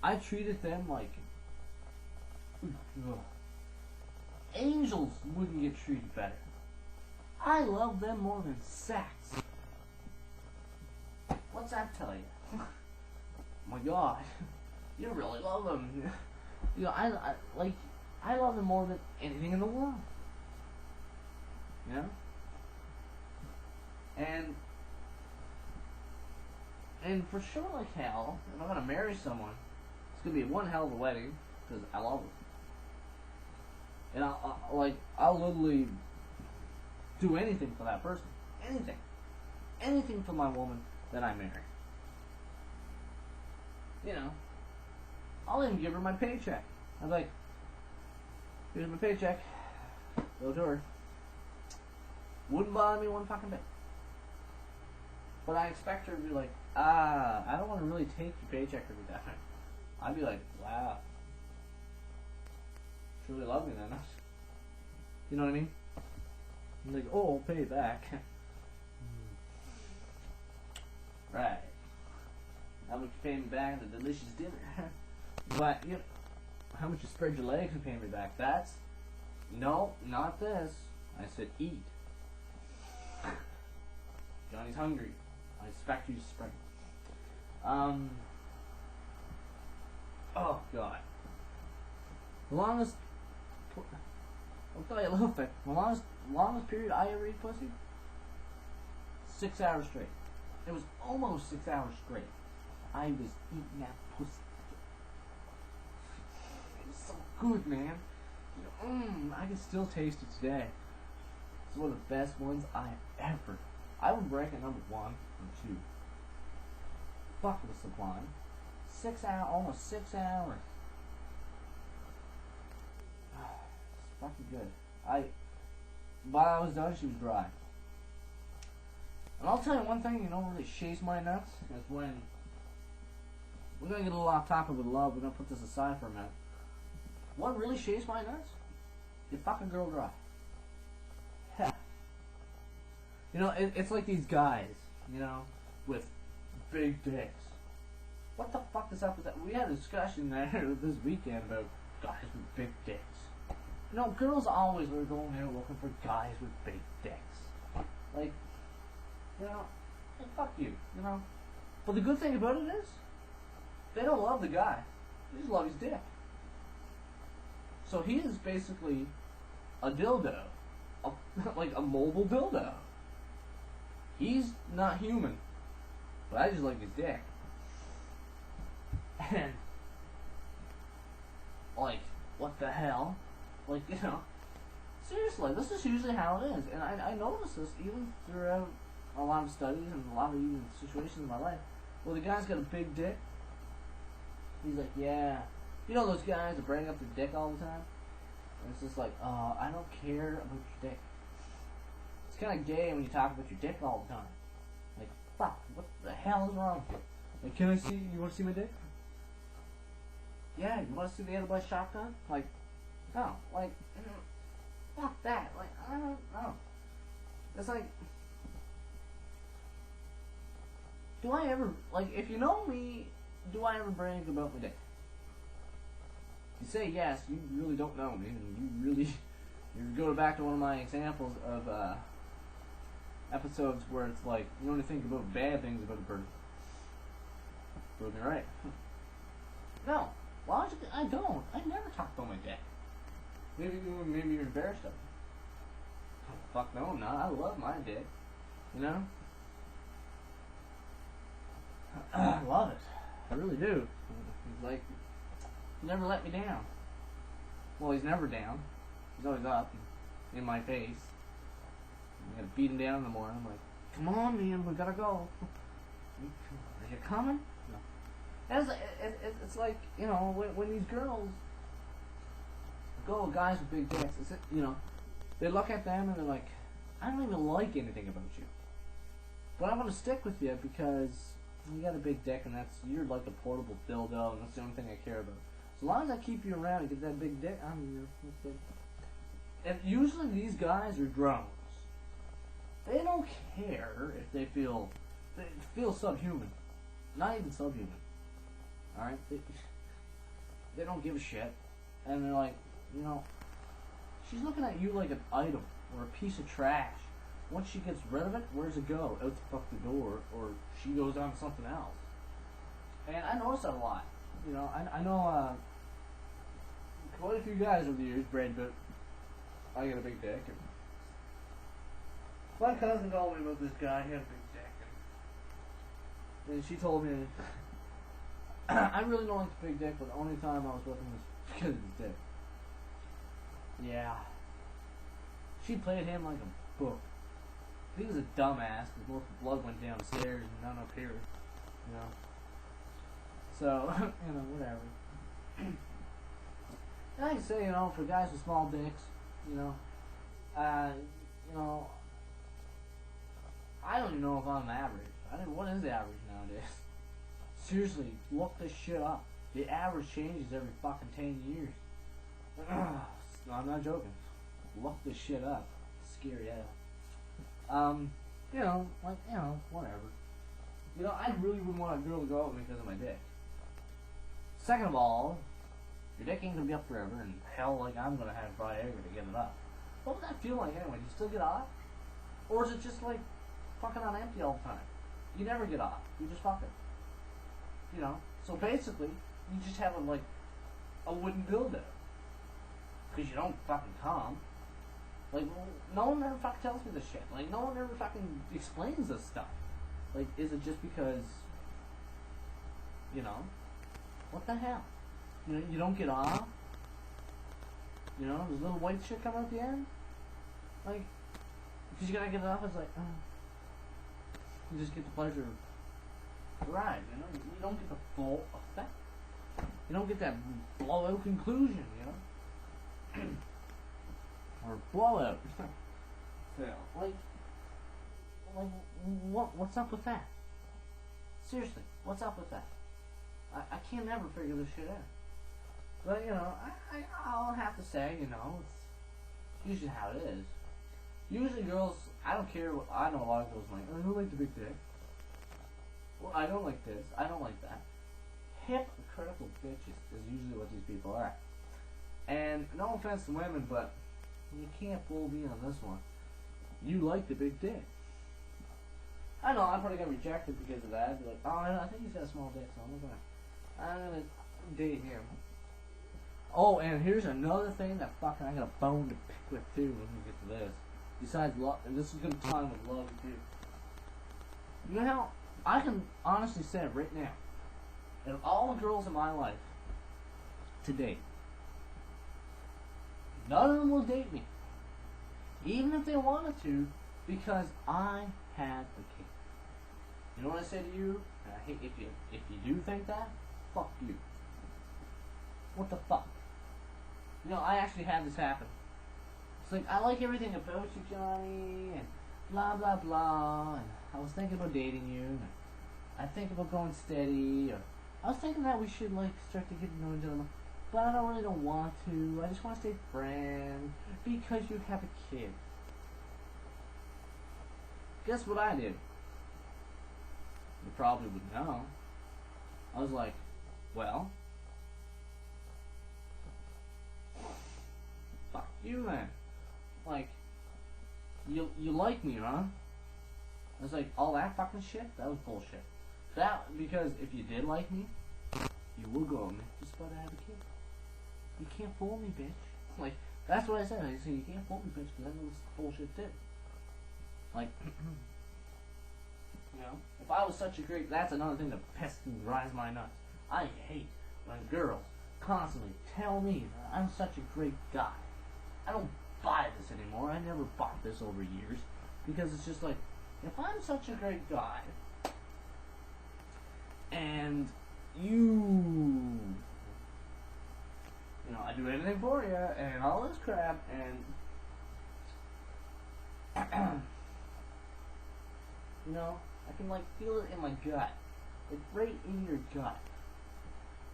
I treated them like ugh, angels wouldn't get treated better. I love them more than sex. What's that tell you? My God, you really love them. You know, I love them more than anything in the world. You know? And for sure like hell, if I'm gonna marry someone, it's gonna be one hell of a wedding because I love them. And I'll literally do anything for that person, anything for my woman that I marry. You know, I'll even give her my paycheck. I'm like, here's my paycheck. Go to her. Wouldn't bother me one fucking bit. But I expect her to be like, I don't want to really take your paycheck every day. I'd be like, wow. Truly love me then. You know what I mean? I'm like, oh, I'll pay it back. Right. How much you pay me back in the delicious dinner? But, you know, how much you spread your legs and pay me back? That's, no, not this. I said eat. Johnny's hungry. I expect you to spread. Oh, God. The longest, I'll tell you a little bit. The longest period I ever ate pussy, 6 hours straight. It was almost 6 hours straight. I was eating that pussy. It was so good, man. I can still taste it today. It's one of the best ones I ever. I would rank it number 1 or 2. Fuck with Sublime. 6 hours, almost 6 hours. It's fucking good. While I was done, she was dry. And I'll tell you one thing, you know, really shaves my nuts is when we're gonna get a little off topic with love. We're gonna put this aside for a minute. What really shaves my nuts? You fuck a girl dry. Yeah. You know, it's like these guys, you know, with big dicks. What the fuck is up with that? We had a discussion there this weekend about guys with big dicks. You know, girls always are going there looking for guys with big dicks. Like, you know, hey, fuck you, you know. But the good thing about it is, they don't love the guy. They just love his dick. So he is basically a dildo. Like a mobile dildo. He's not human. But I just like his dick. And, like, what the hell? Like, you know, seriously, this is usually how it is. And I notice this even throughout a lot of studies and a lot of even situations in my life. Well, the guy's got a big dick. He's like, yeah. You know those guys that bring up their dick all the time? And it's just like, I don't care about your dick. It's kind of gay when you talk about your dick all the time. Like, fuck, what the hell is wrong with you? Like, can I see, you want to see my dick? Yeah, you want to see the other boy's shotgun? Like, no, like, fuck that. Like, I don't know. It's like, do I ever, like, if you know me, do I ever brag about my dick? You say yes, you really don't know me, and you really, you go back to one of my examples of episodes where it's like, you only think about bad things about a person. Prove me right. No, logically, I don't. I never talk about my dick. Maybe you're embarrassed of it. Oh, fuck no, I'm not. I love my dick. You know? I love it. I really do. He's like, he never let me down. Well, he's never down. He's always up in my face. I gotta beat him down in the morning. I'm like, come on, man, we gotta go. Are you coming? No. And it's like, you know, when these girls go with guys with big dicks, you know, they look at them and they're like, I don't even like anything about you. But I want to stick with you because you got a big dick and you're like a portable dildo and that's the only thing I care about. As long as I keep you around and get that big dick, I'm your. And usually these guys are drones. They don't care if they feel subhuman. Not even subhuman. Alright? They don't give a shit. And they're like, you know, she's looking at you like an item or a piece of trash. Once she gets rid of it, where does it go? Out the fucking door, or she goes on to something else. And I notice that a lot. You know, I know quite a few guys over the years bragged about I got a big dick. And my cousin told me about this guy, he had a big dick. And she told me, I really don't like the big dick, but the only time I was with him was because of his dick. Yeah. She played him like a book. He was a dumbass because most of the blood went downstairs and none up here. You know? So, you know, whatever. And I can say, you know, for guys with small dicks, you know, I don't even know if I'm average. What is the average nowadays? Seriously, look this shit up. The average changes every fucking 10 years. No, I'm not joking. Look this shit up. Scary ass. You know, like, you know, whatever. You know, I really wouldn't want a girl to go out with me because of my dick. Second of all, your dick ain't gonna be up forever, and hell, like, I'm gonna have Viagra to get it up. What would that feel like anyway? Do you still get off? Or is it just like fucking on empty all the time? You never get off. You just fuck it. You know? So basically, you just have a wooden dildo. Because you don't fucking come. Like, no one ever fucking tells me this shit. Like, no one ever fucking explains this stuff. Like, is it just because, you know, what the hell? You know, you don't get off? You know, there's little white shit coming out the end? Like, because you gotta get it off, it's like, you just get the pleasure of the ride, you know? You don't get the full effect. You don't get that blowout conclusion, you know? Or blowout. Like, what's up with that? Seriously, what's up with that? I can't never figure this shit out. But, you know, I'll have to say, you know, it's usually how it is. Usually girls, I don't care what, I know a lot of girls like, I don't like the big dick. Well, I don't like this, I don't like that. Hypocritical bitches is usually what these people are. And no offense to women, but you can't fool me on this one. You like the big dick. I know, I probably got rejected because of that. Like, oh, I think he's got a small dick, so I'm gonna date him. Oh, and here's another thing that fucking I got a bone to pick with too when we get to this. Besides love, and this is gonna time with love too. You know how I can honestly say it right now. Of all the girls in my life to date, none of them will date me, even if they wanted to, because I had a kid. You know what I say to you? And I hate if you do think that, fuck you. What the fuck? You know, I actually had this happen. It's like, I like everything about you, Johnny, and blah blah blah, and I was thinking about dating you, and I think about going steady, or I was thinking that we should like start to get to know each other, but I don't want to. I just want to stay friends because you have a kid. Guess what I did? You probably would know. I was like, well, fuck you then. Like, you like me, huh? I was like, all that fucking shit? That was bullshit. Because if you did like me, you would go on me just about to have a kid. You can't fool me, bitch. Like, that's what I said. I said, you can't fool me, bitch, because I know this is bullshit too. Like, you know, if I was such a great, that's another thing that pisses and grinds my nuts. I hate when girls constantly tell me that I'm such a great guy. I don't buy this anymore. I never bought this over years. Because it's just like, if I'm such a great guy, and you know, I do anything for you, and all this crap, and you know, I can like feel it in my gut. It's right in your gut.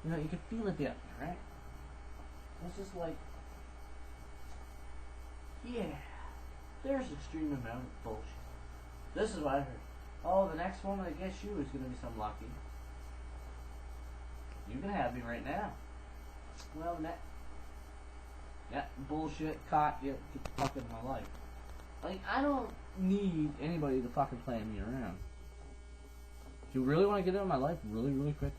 You know, you can feel it down there, right? It's just like, yeah, there's extreme amount of bullshit. This is what I heard. Oh, the next woman that gets you is gonna be some lucky. You can have me right now. Well, that bullshit caught you. Get the fuck out of my life. Like, I don't need anybody to fucking play me around. If you really want to get out of my life really, really quick,